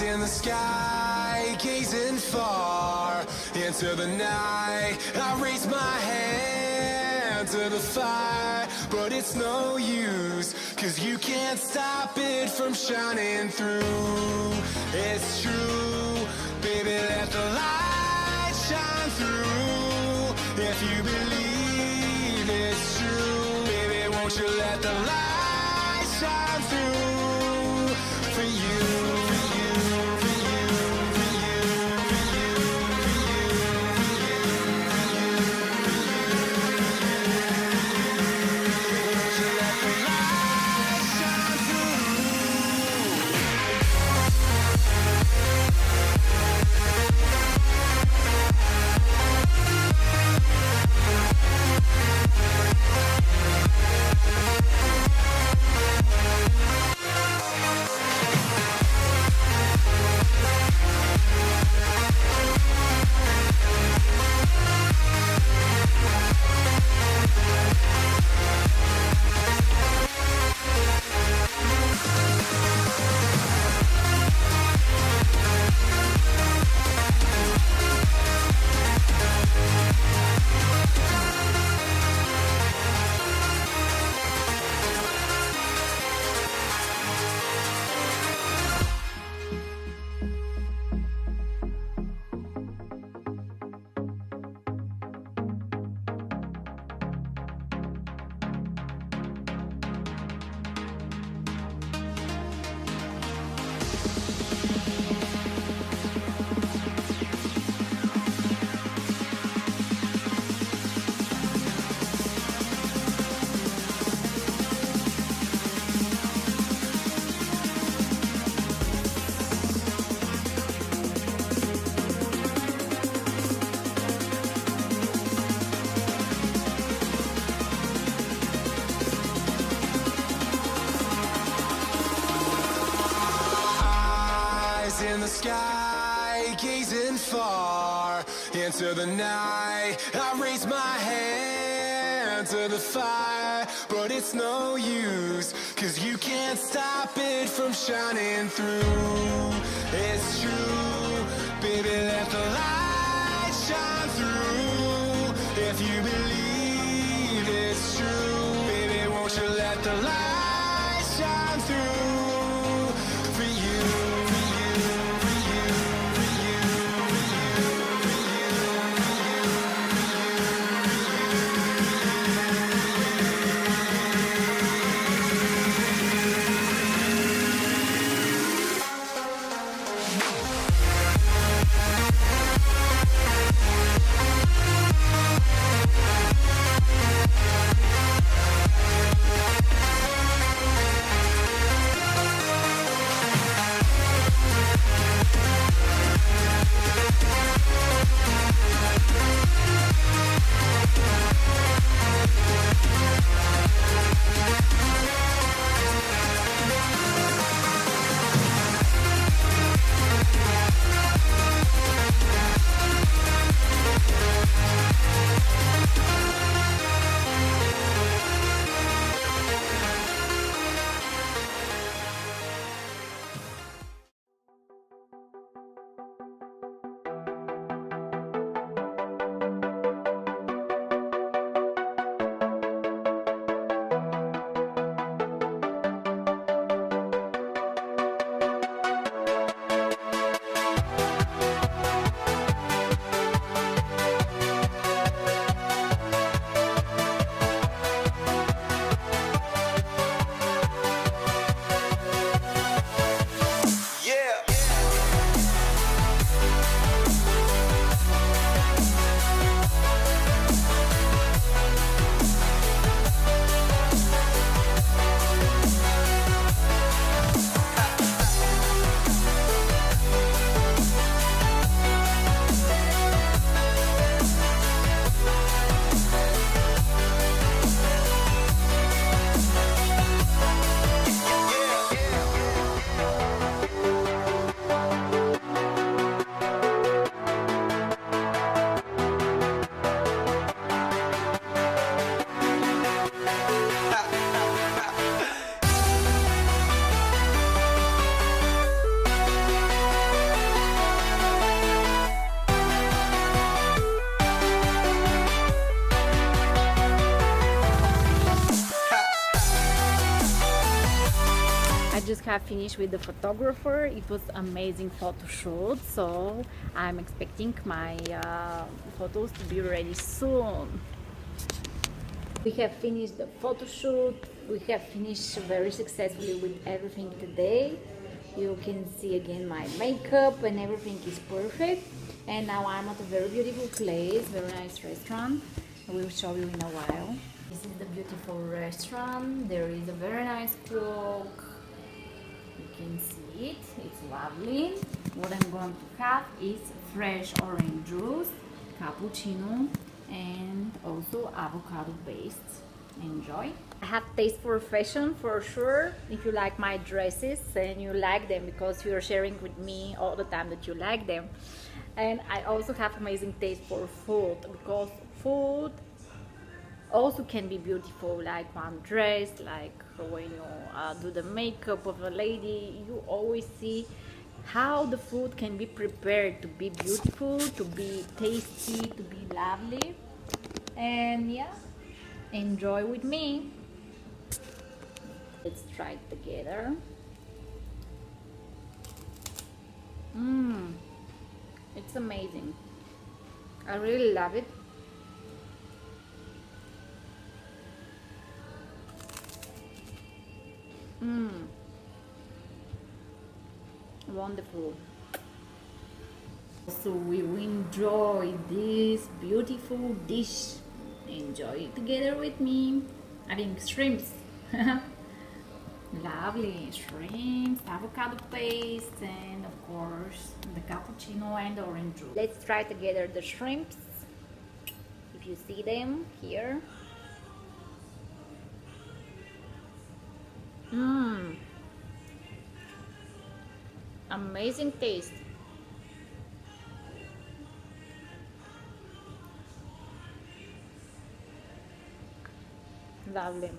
in the sky, gazing far into the night. I raise my hand to the fire, but it's no use, 'cause you can't stop it from shining through. It's true, baby, let the light shine through. If you believe it's true, baby, won't you let the light shine through for you. In the sky, gazing far into the night. I raise my hand to the fire, but it's no use, 'cause you can't stop it from shining through. It's true, baby, let the light shine through. If you believe it's true, baby, won't you let the light shine through for you. I just have finished with the photographer. It was amazing photo shoot, so I'm expecting my photos to be ready soon. We have finished the photo shoot. We have finished very successfully with everything today. You can see again my makeup and everything is perfect. And now I'm at a very beautiful place, very nice restaurant. I will show you in a while. This is the beautiful restaurant. There is a very nice cook. You can see it. It's lovely. What I'm going to have is fresh orange juice, cappuccino, and also avocado paste. Enjoy. I have taste for fashion for sure. If you like my dresses and you like them because you're sharing with me all the time that you like them. And I also have amazing taste for food because food also can be beautiful, like one dress, like when you do the makeup of a lady, you always see how the food can be prepared to be beautiful, to be tasty, to be lovely. And yeah, enjoy with me. Let's try it together. It's amazing. I really love it. Wonderful. So we will enjoy this beautiful dish. Enjoy it together with me. Having shrimps. Lovely shrimps, avocado paste, and of course the cappuccino and orange juice. Let's try together the shrimps. If you see them here. Amazing taste. Lovely.